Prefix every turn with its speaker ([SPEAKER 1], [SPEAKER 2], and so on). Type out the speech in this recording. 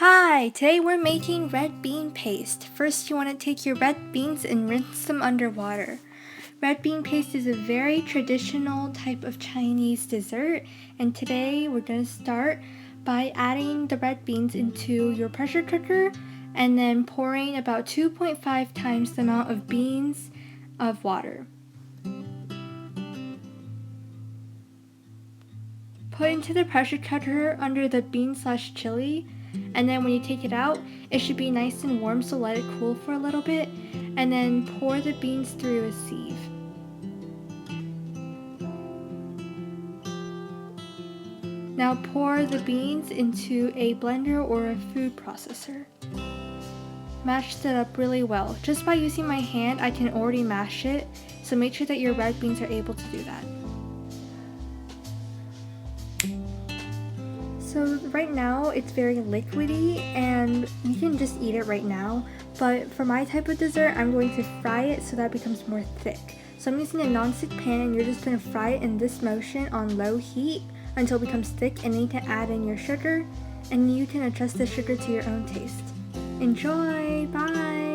[SPEAKER 1] Hi, today we're making red bean paste. First you want to take your red beans and rinse them under water. Red bean paste is a very traditional type of Chinese dessert, and today we're going to start by adding the red beans into your pressure cooker and then pouring about 2.5 times the amount of beans of water. Put into the pressure cooker under the bean/chili, and then when you take it out, it should be nice and warm, so let it cool for a little bit, and then pour the beans through a sieve. Now pour the beans into a blender or a food processor. Mash it up really well. Just by using my hand, I can already mash it, so make sure that your red beans are able to do that. So right now it's very liquidy and you can just eat it right now, but for my type of dessert I'm going to fry it so that it becomes more thick. So I'm using a non-stick pan and you're just going to fry it in this motion on low heat until it becomes thick, and then you can add in your sugar and you can adjust the sugar to your own taste. Enjoy! Bye!